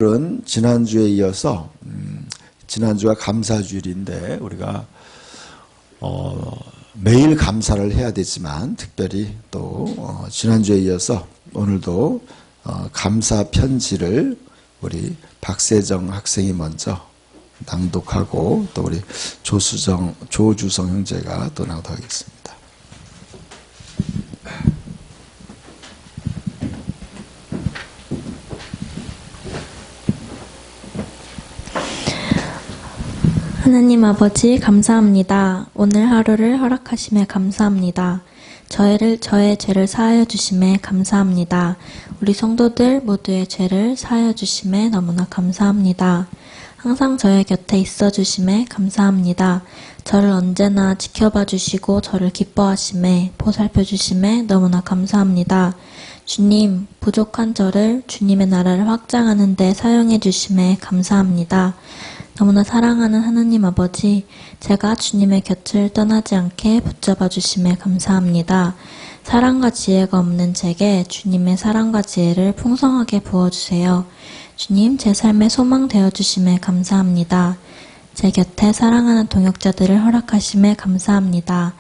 오늘은 지난주에 이어서 지난주가 감사주일인데 우리가 매일 감사를 해야 되지만 특별히 또 지난주에 이어서 오늘도 감사 편지를 우리 박세정 학생이 먼저 낭독하고 또 우리 조주성 형제가 또 낭독하겠습니다. 하나님 아버지 감사합니다. 오늘 하루를 허락하심에 감사합니다. 저의 죄를 사하여 주심에 감사합니다. 우리 성도들 모두의 죄를 사하여 주심에 너무나 감사합니다. 항상 저의 곁에 있어 주심에 감사합니다. 저를 언제나 지켜봐 주시고 저를 기뻐하심에 보살펴 주심에 너무나 감사합니다. 주님, 부족한 저를 주님의 나라를 확장하는 데 사용해 주심에 감사합니다. 너무나 사랑하는 하나님 아버지, 제가 주님의 곁을 떠나지 않게 붙잡아 주심에 감사합니다. 사랑과 지혜가 없는 제게 주님의 사랑과 지혜를 풍성하게 부어주세요. 주님, 제 삶의 소망 되어주심에 감사합니다. 제 곁에 사랑하는 동역자들을 허락하심에 감사합니다.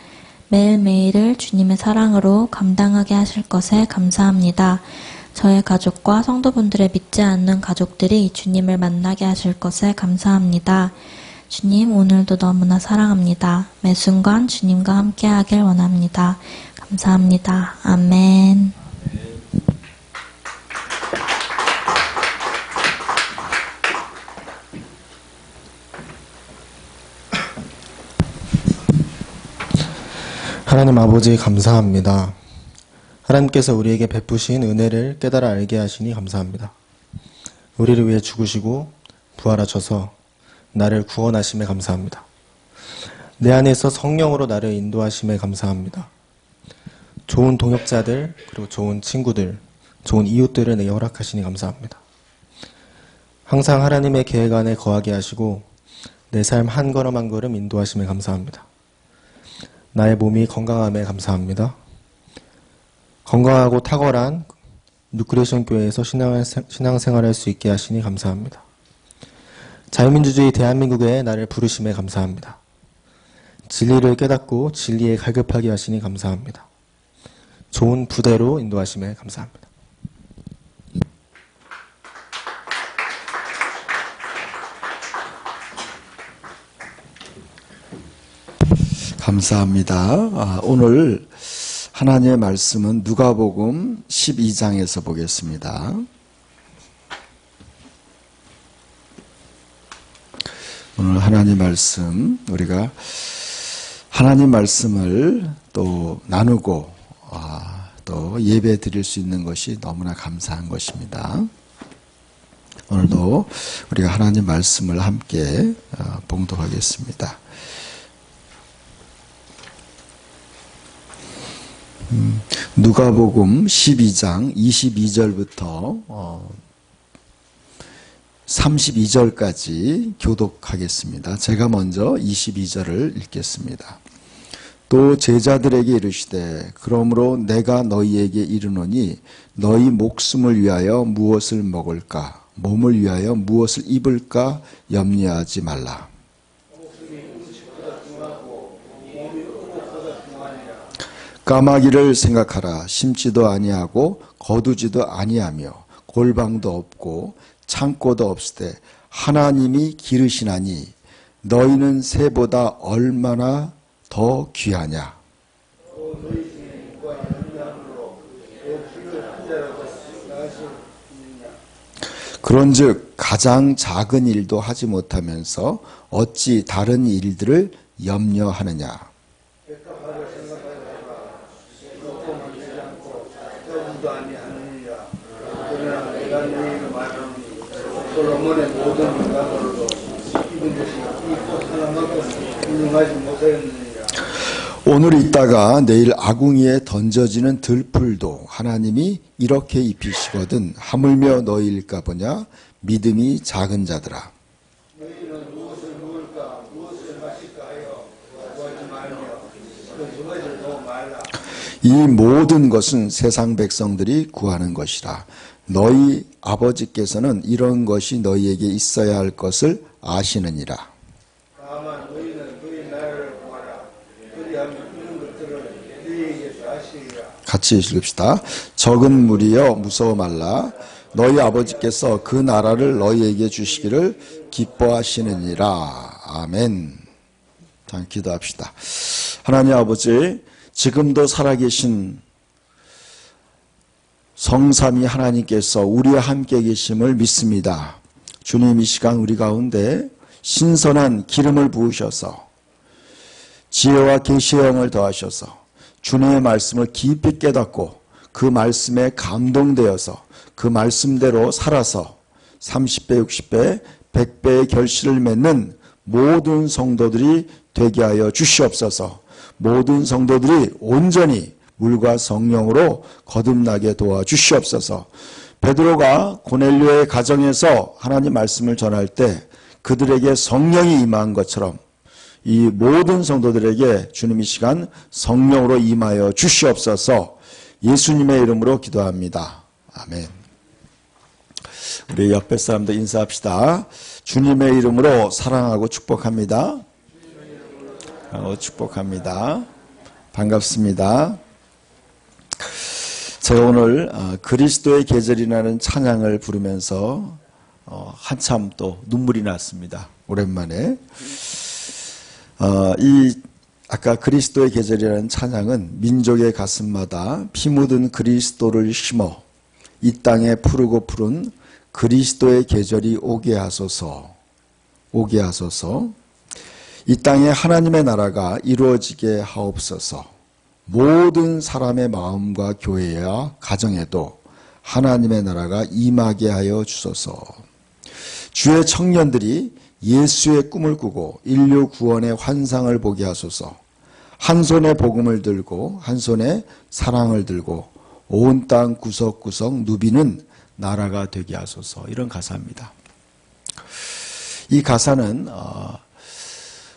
매일매일을 주님의 사랑으로 감당하게 하실 것에 감사합니다. 저의 가족과 성도분들의 믿지 않는 가족들이 주님을 만나게 하실 것에 감사합니다. 주님, 오늘도 너무나 사랑합니다. 매 순간 주님과 함께 하길 원합니다. 감사합니다. 아멘. 하나님 아버지 감사합니다. 하나님께서 우리에게 베푸신 은혜를 깨달아 알게 하시니 감사합니다. 우리를 위해 죽으시고 부활하셔서 나를 구원하심에 감사합니다. 내 안에서 성령으로 나를 인도하심에 감사합니다. 좋은 동역자들, 그리고 좋은 친구들, 좋은 이웃들을 내게 허락하시니 감사합니다. 항상 하나님의 계획 안에 거하게 하시고 내 삶 한 걸음 한 걸음 인도하심에 감사합니다. 나의 몸이 건강함에 감사합니다. 건강하고 탁월한 뉴크리에이션 교회에서 신앙생활을 할 수 있게 하시니 감사합니다. 자유민주주의 대한민국에 나를 부르심에 감사합니다. 진리를 깨닫고 진리에 갈급하게 하시니 감사합니다. 좋은 부대로 인도하심에 감사합니다. 감사합니다. 오늘 하나님의 말씀은 누가복음 12장에서 보겠습니다. 오늘 하나님 말씀, 우리가 하나님 말씀을 또 나누고 또 예배 드릴 수 있는 것이 너무나 감사한 것입니다. 오늘도 우리가 하나님 말씀을 함께 봉독하겠습니다. 누가복음 12장 22절부터 32절까지 교독하겠습니다. 제가 먼저 22절을 읽겠습니다. 또 제자들에게 이르시되 그러므로 내가 너희에게 이르노니 너희 목숨을 위하여 무엇을 먹을까 몸을 위하여 무엇을 입을까 염려하지 말라. 까마귀를 생각하라. 심지도 아니하고 거두지도 아니하며 골방도 없고 창고도 없으되 하나님이 기르시나니 너희는 새보다 얼마나 더 귀하냐. 그런즉 가장 작은 일도 하지 못하면서 어찌 다른 일들을 염려하느냐. 솔로몬의 모든 인간으로도 입은 것이 입고 사는 만큼 훌륭하지 못하였느니라. 오늘 있다가 내일 아궁이에 던져지는 들풀도 하나님이 이렇게 입히시거든 하물며 너희일까 보냐. 믿음이 작은 자들아. 너희는 무엇을 먹을까 무엇을 마실까 하여 구하지 말며 그 두 가지를 너무 말라. 이 모든 것은 세상 백성들이 구하는 것이라. 너희 아버지께서는 이런 것이 너희에게 있어야 할 것을 아시느니라. 다만 너희는 너희 나라를 구하라. 그리하면 이런 것들을 너희에게서 아시리라. 같이 읽읍시다. 적은 무리여 무서워 말라. 너희 아버지께서 그 나라를 너희에게 주시기를 기뻐하시느니라. 아멘. 자, 기도합시다. 하나님 아버지, 지금도 살아계신 성삼위 하나님께서 우리와 함께 계심을 믿습니다. 주님, 이 시간 우리 가운데 신선한 기름을 부으셔서 지혜와 계시의 영을 더하셔서 주님의 말씀을 깊이 깨닫고 그 말씀에 감동되어서 그 말씀대로 살아서 30배, 60배, 100배의 결실을 맺는 모든 성도들이 되게 하여 주시옵소서. 모든 성도들이 온전히 물과 성령으로 거듭나게 도와주시옵소서. 베드로가 고넬료의 가정에서 하나님 말씀을 전할 때 그들에게 성령이 임한 것처럼 이 모든 성도들에게 주님 이 시간 성령으로 임하여 주시옵소서. 예수님의 이름으로 기도합니다. 아멘. 우리 옆에 사람들 인사합시다. 주님의 이름으로 사랑하고 축복합니다. 축복합니다. 반갑습니다. 제가 오늘 그리스도의 계절이라는 찬양을 부르면서 한참 또 눈물이 났습니다. 오랜만에. 아까 그리스도의 계절이라는 찬양은 민족의 가슴마다 피 묻은 그리스도를 심어 이 땅에 푸르고 푸른 그리스도의 계절이 오게 하소서. 오게 하소서. 이 땅에 하나님의 나라가 이루어지게 하옵소서. 모든 사람의 마음과 교회와 가정에도 하나님의 나라가 임하게 하여 주소서. 주의 청년들이 예수의 꿈을 꾸고 인류 구원의 환상을 보게 하소서. 한 손에 복음을 들고 한 손에 사랑을 들고 온 땅 구석구석 누비는 나라가 되게 하소서. 이런 가사입니다. 이 가사는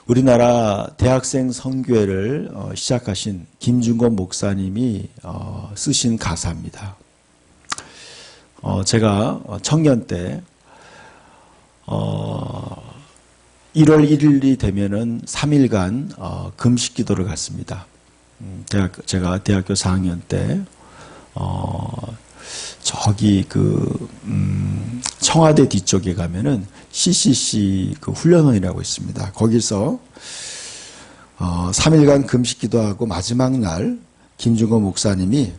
우리나라 대학생 선교회를 시작하신 김준권 목사님이 쓰신 가사입니다. 제가 청년 때 1월 1일이 되면은 3일간 금식 기도를 갔습니다. 제가 대학교 4학년 때 저기 청와대 뒤쪽에 가면은 CCC 훈련원이라고 있습니다. 거기서 3일간 금식 기도하고 마지막 날 김준건 목사님이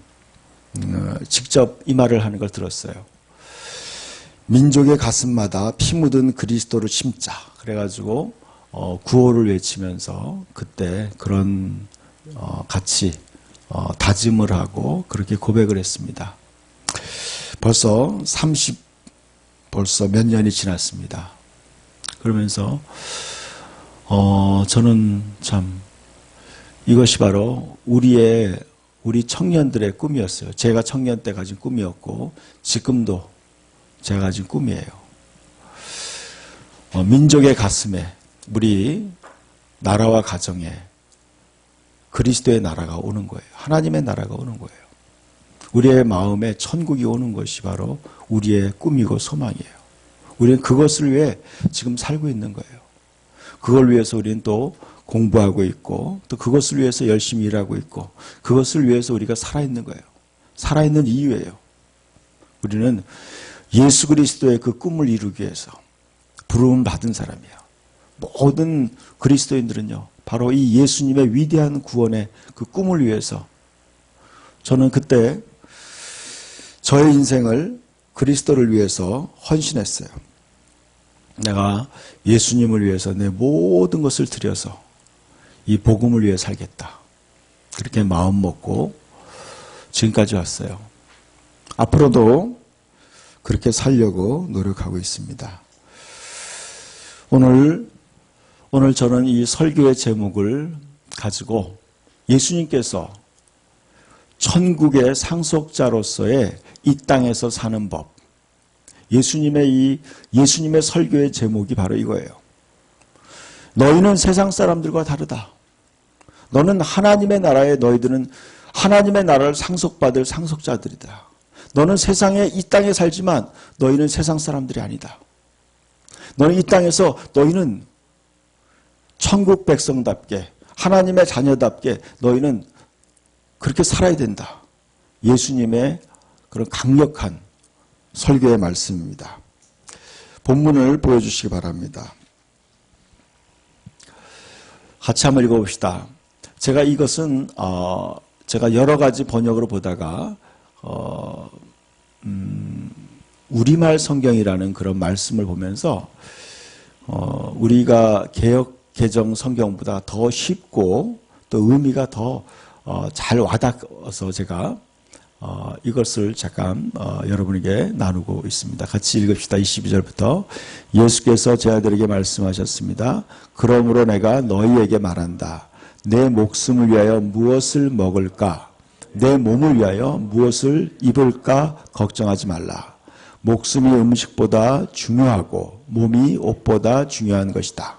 직접 이 말을 하는 걸 들었어요. 민족의 가슴마다 피 묻은 그리스도를 심자. 그래가지고 구호를 외치면서 그때 그런 같이 다짐을 하고 그렇게 고백을 했습니다. 벌써 몇 년이 지났습니다. 그러면서 저는 참 이것이 바로 우리 청년들의 꿈이었어요. 제가 청년 때 가진 꿈이었고 지금도 제가 가진 꿈이에요. 민족의 가슴에 우리 나라와 가정에 그리스도의 나라가 오는 거예요. 하나님의 나라가 오는 거예요. 우리의 마음에 천국이 오는 것이 바로 우리의 꿈이고 소망이에요. 우리는 그것을 위해 지금 살고 있는 거예요. 그걸 위해서 우리는 또 공부하고 있고 또 그것을 위해서 열심히 일하고 있고 그것을 위해서 우리가 살아있는 거예요. 살아있는 이유예요. 우리는 예수 그리스도의 그 꿈을 이루기 위해서 부름을 받은 사람이에요. 모든 그리스도인들은요. 바로 이 예수님의 위대한 구원의 그 꿈을 위해서 저는 그때 저의 인생을 그리스도를 위해서 헌신했어요. 내가 예수님을 위해서 내 모든 것을 들여서 이 복음을 위해 살겠다. 그렇게 마음 먹고 지금까지 왔어요. 앞으로도 그렇게 살려고 노력하고 있습니다. 오늘 저는 이 설교의 제목을 가지고 예수님께서 천국의 상속자로서의 이 땅에서 사는 법. 예수님의 설교의 제목이 바로 이거예요. 너희는 세상 사람들과 다르다. 너는 하나님의 나라에 너희들은 하나님의 나라를 상속받을 상속자들이다. 너는 세상에 이 땅에 살지만 너희는 세상 사람들이 아니다. 너는 이 땅에서 너희는 천국 백성답게 하나님의 자녀답게 너희는 그렇게 살아야 된다. 예수님의 그런 강력한 설교의 말씀입니다. 본문을 보여주시기 바랍니다. 같이 한번 읽어봅시다. 제가 이것은 제가 여러 가지 번역으로 보다가 우리말 성경이라는 그런 말씀을 보면서 우리가 개역 개정 성경보다 더 쉽고 또 의미가 더 잘 와닿아서 제가 이것을 잠깐 여러분에게 나누고 있습니다. 같이 읽읍시다. 22절부터 예수께서 제 아들에게 말씀하셨습니다. 그러므로 내가 너희에게 말한다. 내 목숨을 위하여 무엇을 먹을까? 내 몸을 위하여 무엇을 입을까? 걱정하지 말라. 목숨이 음식보다 중요하고 몸이 옷보다 중요한 것이다.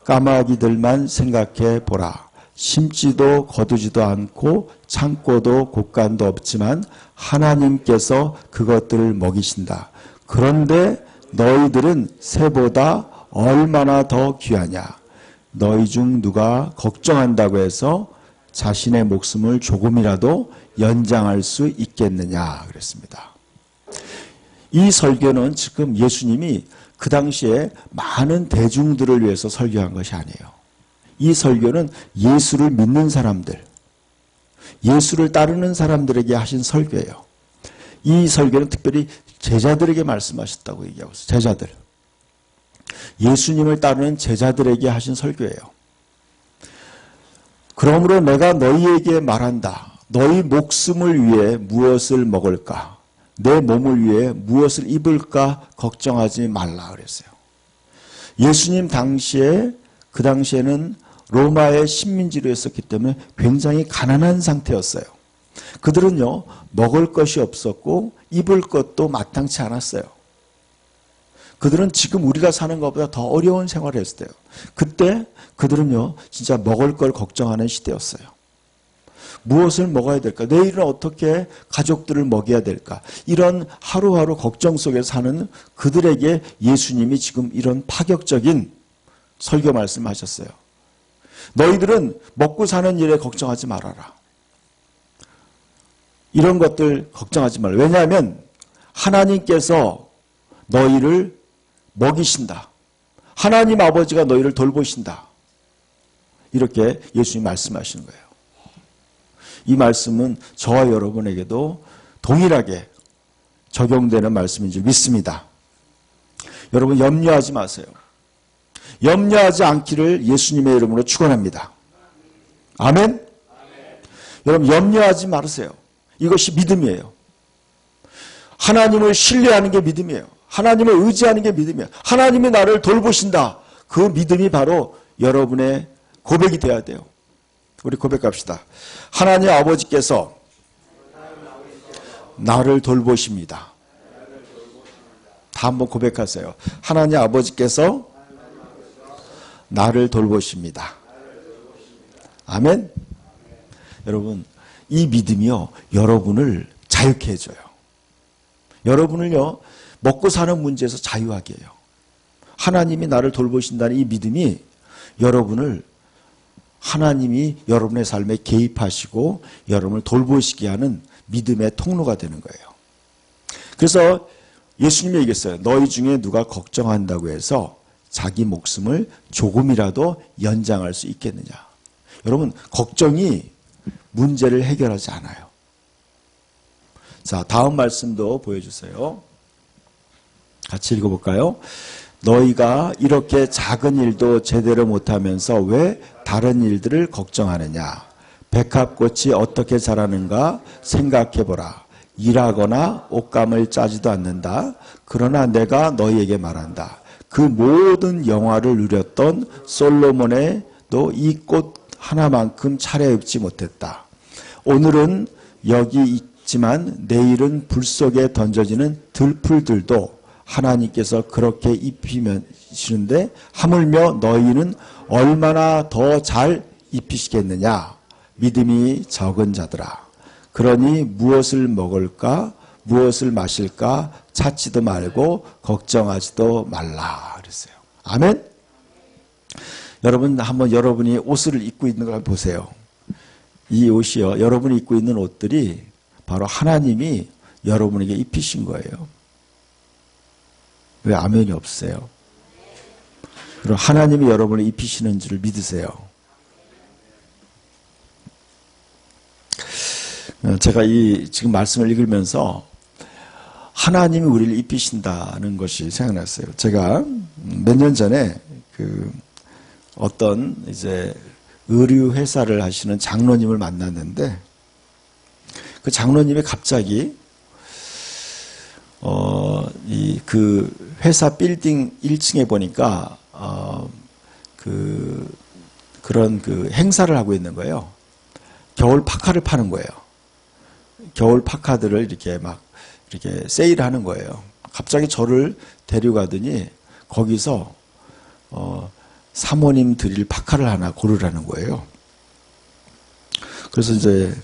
까마귀들만 생각해 보라. 심지도 거두지도 않고 창고도 곳간도 없지만 하나님께서 그것들을 먹이신다. 그런데 너희들은 새보다 얼마나 더 귀하냐. 너희 중 누가 걱정한다고 해서 자신의 목숨을 조금이라도 연장할 수 있겠느냐 그랬습니다. 이 설교는 지금 예수님이 그 당시에 많은 대중들을 위해서 설교한 것이 아니에요. 이 설교는 예수를 믿는 사람들, 예수를 따르는 사람들에게 하신 설교예요. 이 설교는 특별히 제자들에게 말씀하셨다고 얘기하고 있어요. 제자들. 예수님을 따르는 제자들에게 하신 설교예요. 그러므로 내가 너희에게 말한다. 너희 목숨을 위해 무엇을 먹을까? 내 몸을 위해 무엇을 입을까? 걱정하지 말라 그랬어요. 예수님 당시에 그 당시에는 로마의 식민지로 했었기 때문에 굉장히 가난한 상태였어요. 그들은요 먹을 것이 없었고 입을 것도 마땅치 않았어요. 그들은 지금 우리가 사는 것보다 더 어려운 생활을 했을 때요. 그때 그들은요 진짜 먹을 걸 걱정하는 시대였어요. 무엇을 먹어야 될까? 내일은 어떻게 가족들을 먹여야 될까? 이런 하루하루 걱정 속에 사는 그들에게 예수님이 지금 이런 파격적인 설교 말씀하셨어요. 너희들은 먹고 사는 일에 걱정하지 말아라. 이런 것들 걱정하지 말라. 왜냐하면 하나님께서 너희를 먹이신다. 하나님 아버지가 너희를 돌보신다. 이렇게 예수님이 말씀하시는 거예요. 이 말씀은 저와 여러분에게도 동일하게 적용되는 말씀인 줄 믿습니다. 여러분 염려하지 마세요. 염려하지 않기를 예수님의 이름으로 축원합니다. 아멘? 여러분 염려하지 말으세요. 이것이 믿음이에요. 하나님을 신뢰하는 게 믿음이에요. 하나님을 의지하는 게 믿음이에요. 하나님이 나를 돌보신다. 그 믿음이 바로 여러분의 고백이 돼야 돼요. 우리 고백합시다. 하나님 아버지께서 나를 돌보십니다. 다 한번 고백하세요. 하나님 아버지께서 나를 돌보십니다. 아멘? 여러분 이 믿음이요 여러분을 자유케 해줘요. 여러분을요 먹고 사는 문제에서 자유하게 해요. 하나님이 나를 돌보신다는 이 믿음이 여러분을 하나님이 여러분의 삶에 개입하시고 여러분을 돌보시게 하는 믿음의 통로가 되는 거예요. 그래서 예수님이 얘기했어요. 너희 중에 누가 걱정한다고 해서 자기 목숨을 조금이라도 연장할 수 있겠느냐. 여러분 걱정이 문제를 해결하지 않아요. 자, 다음 말씀도 보여주세요. 같이 읽어볼까요? 너희가 이렇게 작은 일도 제대로 못하면서 왜 다른 일들을 걱정하느냐. 백합꽃이 어떻게 자라는가 생각해보라. 일하거나 옷감을 짜지도 않는다. 그러나 내가 너희에게 말한다. 그 모든 영화를 누렸던 솔로몬에도 이 꽃 하나만큼 차려입지 못했다. 오늘은 여기 있지만 내일은 불 속에 던져지는 들풀들도 하나님께서 그렇게 입히시는데 하물며 너희는 얼마나 더 잘 입히시겠느냐. 믿음이 적은 자들아. 그러니 무엇을 먹을까 무엇을 마실까 찾지도 말고 걱정하지도 말라 그랬어요. 아멘. 여러분 한번 여러분이 옷을 입고 있는 걸 보세요. 이 옷이요, 여러분이 입고 있는 옷들이 바로 하나님이 여러분에게 입히신 거예요. 왜 아멘이 없으세요? 그럼 하나님이 여러분을 입히시는 줄 믿으세요. 제가 이 지금 말씀을 읽으면서 하나님이 우리를 입히신다는 것이 생각났어요. 제가 몇 년 전에 어떤 이제 의류 회사를 하시는 장로님을 만났는데 그 장로님이 갑자기 그 회사 빌딩 1층에 보니까 그런 행사를 하고 있는 거예요. 겨울 파카를 파는 거예요. 겨울 파카들을 이렇게 세일하는 거예요. 갑자기 저를 데려가더니 거기서 사모님 드릴 파카를 하나 고르라는 거예요. 그래서 이제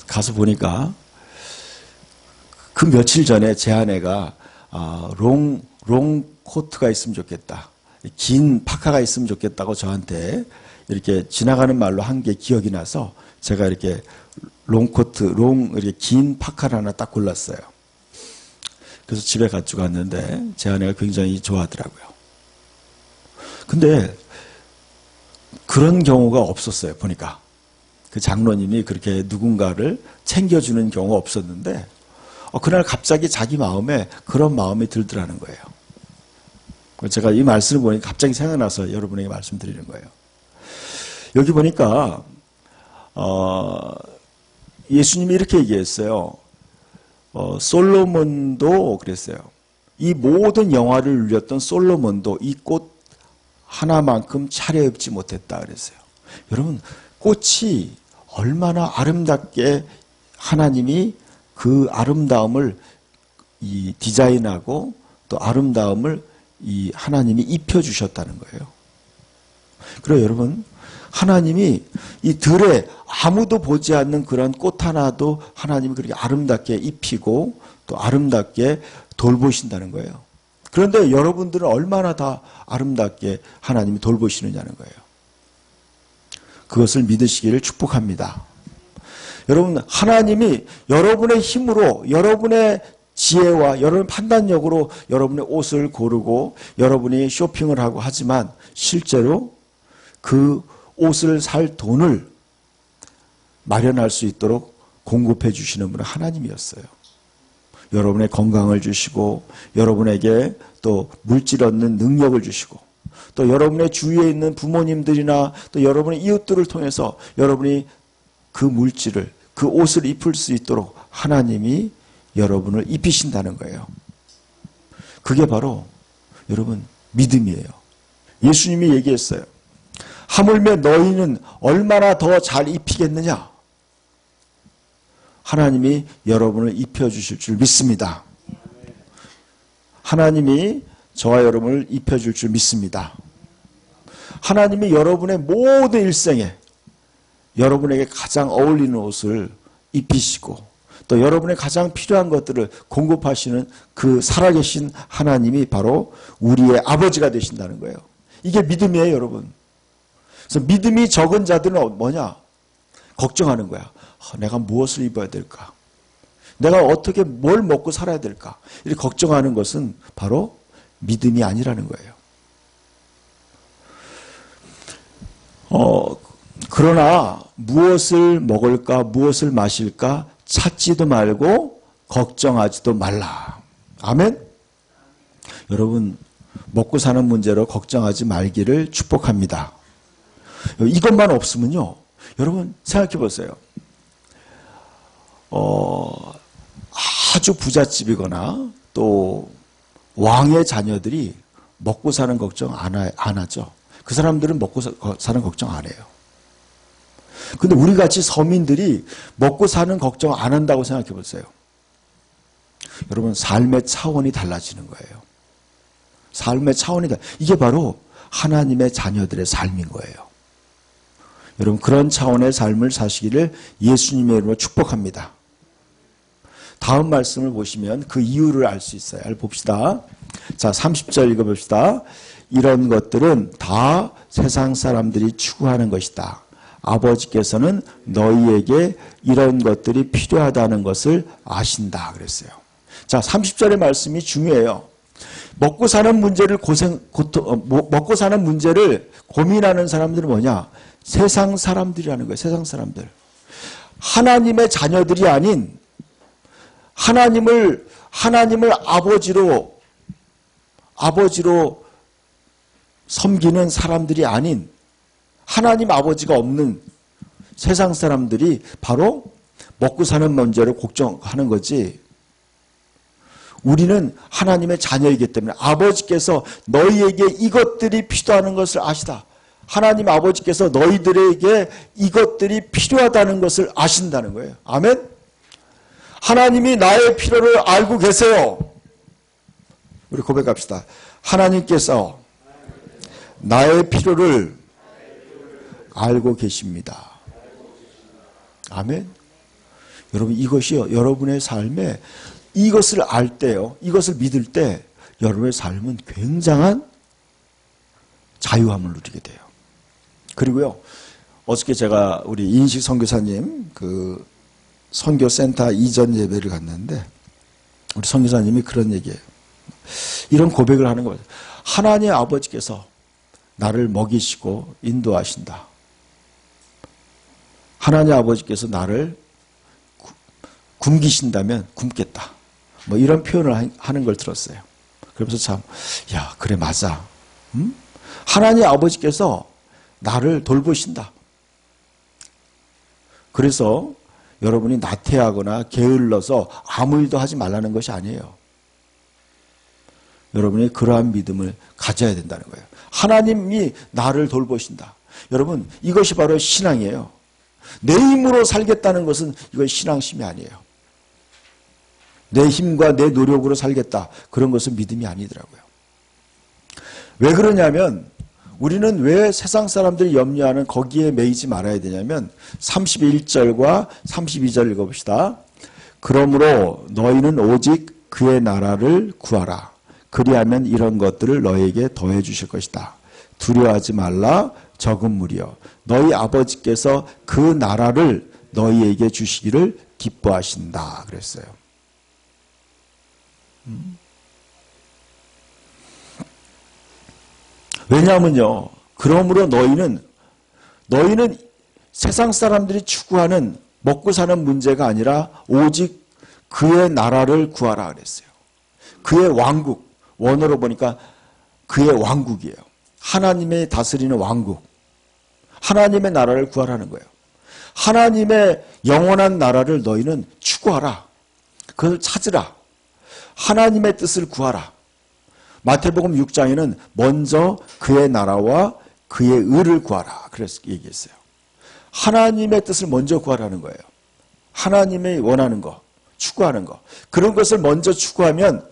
가서 보니까 그 며칠 전에 제 아내가 롱 코트가 있으면 좋겠다. 긴 파카가 있으면 좋겠다고 저한테 이렇게 지나가는 말로 한 게 기억이 나서 제가 이렇게 이렇게 긴 파카를 하나 딱 골랐어요. 그래서 집에 가지고 갔는데 제 아내가 굉장히 좋아하더라고요. 근데 그런 경우가 없었어요. 보니까 그 장로님이 그렇게 누군가를 챙겨주는 경우가 없었는데 그날 갑자기 자기 마음에 그런 마음이 들더라는 거예요. 제가 이 말씀을 보니까 갑자기 생각나서 여러분에게 말씀드리는 거예요. 여기 보니까 예수님이 이렇게 얘기했어요. 솔로몬도 그랬어요. 이 모든 영화를 누렸던 솔로몬도 이 꽃 하나만큼 차려입지 못했다 그랬어요. 여러분, 꽃이 얼마나 아름답게 하나님이 그 아름다움을 디자인하고 또 아름다움을 하나님이 입혀주셨다는 거예요. 그래요, 여러분. 하나님이 이 들에 아무도 보지 않는 그런 꽃 하나도 하나님이 그렇게 아름답게 입히고 또 아름답게 돌보신다는 거예요. 그런데 여러분들은 얼마나 다 아름답게 하나님이 돌보시느냐는 거예요. 그것을 믿으시기를 축복합니다. 여러분, 하나님이 여러분의 힘으로, 여러분의 지혜와 여러분의 판단력으로 여러분의 옷을 고르고 여러분이 쇼핑을 하고 하지만 실제로 그 옷을 살 돈을 마련할 수 있도록 공급해 주시는 분은 하나님이었어요. 여러분의 건강을 주시고 여러분에게 또 물질 얻는 능력을 주시고 또 여러분의 주위에 있는 부모님들이나 또 여러분의 이웃들을 통해서 여러분이 그 물질을, 그 옷을 입을 수 있도록 하나님이 여러분을 입히신다는 거예요. 그게 바로 여러분 믿음이에요. 예수님이 얘기했어요. 하물며 너희는 얼마나 더 잘 입히겠느냐? 하나님이 여러분을 입혀주실 줄 믿습니다. 하나님이 저와 여러분을 입혀줄 줄 믿습니다. 하나님이 여러분의 모든 일생에 여러분에게 가장 어울리는 옷을 입히시고 또 여러분의 가장 필요한 것들을 공급하시는 그 살아계신 하나님이 바로 우리의 아버지가 되신다는 거예요. 이게 믿음이에요, 여러분. 그래서 믿음이 적은 자들은 뭐냐? 걱정하는 거야. 내가 무엇을 입어야 될까? 내가 어떻게 뭘 먹고 살아야 될까? 이렇게 걱정하는 것은 바로 믿음이 아니라는 거예요. 그러나 무엇을 먹을까, 무엇을 마실까 찾지도 말고 걱정하지도 말라. 아멘? 여러분, 먹고 사는 문제로 걱정하지 말기를 축복합니다. 이것만 없으면요, 여러분 생각해 보세요. 아주 부잣집이거나 또 왕의 자녀들이 먹고 사는 걱정 안 하죠. 그 사람들은 먹고 사는 걱정 안 해요. 근데 우리 같이 서민들이 먹고 사는 걱정 안 한다고 생각해 보세요. 여러분, 삶의 차원이 달라지는 거예요. 삶의 차원이 이게 바로 하나님의 자녀들의 삶인 거예요. 여러분 그런 차원의 삶을 사시기를 예수님의 이름으로 축복합니다. 다음 말씀을 보시면 그 이유를 알 수 있어요. 봅시다. 자, 30절 읽어봅시다. 이런 것들은 다 세상 사람들이 추구하는 것이다. 아버지께서는 너희에게 이런 것들이 필요하다는 것을 아신다 그랬어요. 자, 30절의 말씀이 중요해요. 먹고 사는 문제를 먹고 사는 문제를 고민하는 사람들은 뭐냐? 세상 사람들이라는 거예요. 세상 사람들. 하나님의 자녀들이 아닌 하나님을 아버지로 섬기는 사람들이 아닌 하나님 아버지가 없는 세상 사람들이 바로 먹고 사는 문제를 걱정하는 거지. 우리는 하나님의 자녀이기 때문에 아버지께서 너희에게 이것들이 필요하는 것을 아시다. 하나님 아버지께서 너희들에게 이것들이 필요하다는 것을 아신다는 거예요. 아멘? 하나님이 나의 필요를 알고 계세요. 우리 고백합시다. 하나님께서 나의 필요를 알고 계십니다. 아멘? 여러분 이것이요. 여러분의 삶에 이것을 알 때요. 이것을 믿을 때 여러분의 삶은 굉장한 자유함을 누리게 돼요. 그리고요. 어저께 제가 우리 인식 선교사님 그 선교센터 이전 예배를 갔는데 우리 선교사님이 그런 얘기예요. 이런 고백을 하는 거예요. 하나님 아버지께서 나를 먹이시고 인도하신다. 하나님 아버지께서 나를 굶기신다면 굶겠다. 뭐 이런 표현을 하는 걸 들었어요. 그러면서 참, 야, 그래, 맞아. 하나님 아버지께서 나를 돌보신다. 그래서 여러분이 나태하거나 게을러서 아무 일도 하지 말라는 것이 아니에요. 여러분이 그러한 믿음을 가져야 된다는 거예요. 하나님이 나를 돌보신다. 여러분, 이것이 바로 신앙이에요. 내 힘으로 살겠다는 것은 이건 신앙심이 아니에요. 내 힘과 내 노력으로 살겠다. 그런 것은 믿음이 아니더라고요. 왜 그러냐면 우리는 왜 세상 사람들이 염려하는 거기에 매이지 말아야 되냐면 31절과 32절 읽어봅시다. 그러므로 너희는 오직 그의 나라를 구하라. 그리하면 이런 것들을 너희에게 더해 주실 것이다. 두려워하지 말라. 적은 무리여. 너희 아버지께서 그 나라를 너희에게 주시기를 기뻐하신다. 그랬어요. 왜냐하면요. 그러므로 너희는 세상 사람들이 추구하는 먹고 사는 문제가 아니라 오직 그의 나라를 구하라 그랬어요. 그의 왕국. 원어로 보니까 그의 왕국이에요. 하나님의 다스리는 왕국. 하나님의 나라를 구하라는 거예요. 하나님의 영원한 나라를 너희는 추구하라. 그걸 찾으라. 하나님의 뜻을 구하라. 마태복음 6장에는 먼저 그의 나라와 그의 의를 구하라. 그래서 얘기했어요. 하나님의 뜻을 먼저 구하라는 거예요. 하나님의 원하는 거, 추구하는 거. 그런 것을 먼저 추구하면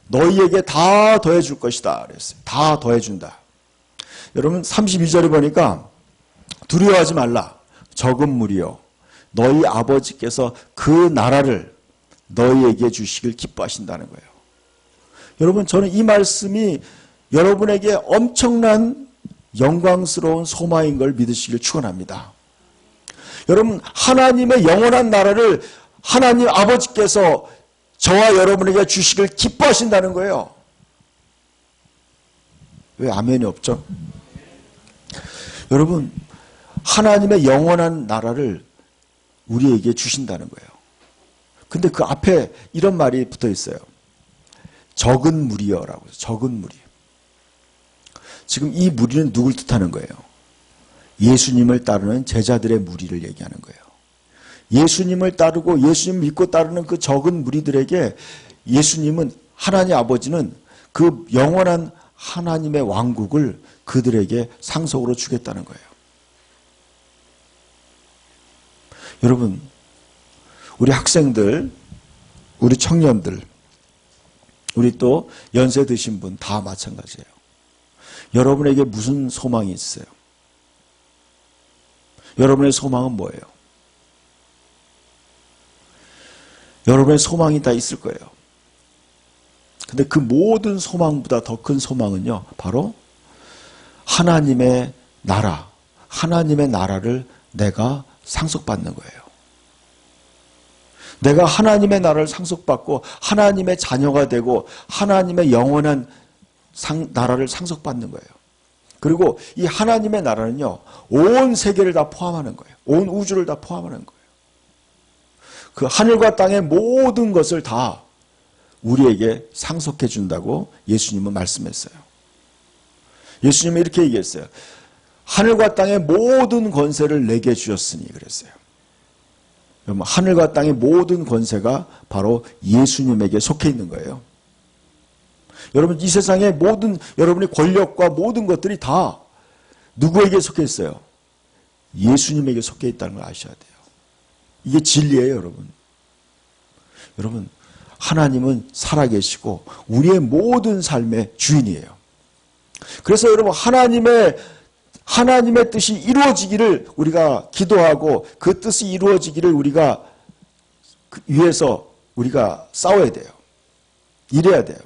너희에게 다 더해줄 것이다. 그랬어요. 다 더해준다. 여러분 32절에 보니까 두려워하지 말라. 적은 무리여. 너희 아버지께서 그 나라를 너희에게 주시길 기뻐하신다는 거예요. 여러분 저는 이 말씀이 여러분에게 엄청난 영광스러운 소망인 걸 믿으시길 축원합니다. 여러분 하나님의 영원한 나라를 하나님 아버지께서 저와 여러분에게 주시길 기뻐하신다는 거예요. 왜 아멘이 없죠? 여러분 하나님의 영원한 나라를 우리에게 주신다는 거예요. 근데 그 앞에 이런 말이 붙어 있어요. 적은 무리여라고. 적은 무리. 지금 이 무리는 누굴 뜻하는 거예요? 예수님을 따르는 제자들의 무리를 얘기하는 거예요. 예수님을 따르고 예수님 믿고 따르는 그 적은 무리들에게 예수님은 하나님 아버지는 그 영원한 하나님의 왕국을 그들에게 상속으로 주겠다는 거예요. 여러분 우리 학생들, 우리 청년들, 우리 또 연세 드신 분 다 마찬가지예요. 여러분에게 무슨 소망이 있어요? 여러분의 소망은 뭐예요? 여러분의 소망이 다 있을 거예요. 근데 그 모든 소망보다 더 큰 소망은요, 바로 하나님의 나라, 하나님의 나라를 내가 상속받는 거예요. 내가 하나님의 나라를 상속받고 하나님의 자녀가 되고 하나님의 영원한 나라를 상속받는 거예요. 그리고 이 하나님의 나라는요, 온 세계를 다 포함하는 거예요. 온 우주를 다 포함하는 거예요. 그 하늘과 땅의 모든 것을 다 우리에게 상속해 준다고 예수님은 말씀했어요. 예수님은 이렇게 얘기했어요. 하늘과 땅의 모든 권세를 내게 주셨으니 그랬어요. 여러분, 하늘과 땅의 모든 권세가 바로 예수님에게 속해 있는 거예요. 여러분, 이 세상의 모든 여러분의 권력과 모든 것들이 다 누구에게 속해 있어요? 예수님에게 속해 있다는 걸 아셔야 돼요. 이게 진리예요, 여러분. 여러분, 하나님은 살아계시고 우리의 모든 삶의 주인이에요. 그래서 여러분, 하나님의 뜻이 이루어지기를 우리가 기도하고 그 뜻이 이루어지기를 우리가 위해서 우리가 싸워야 돼요. 이래야 돼요.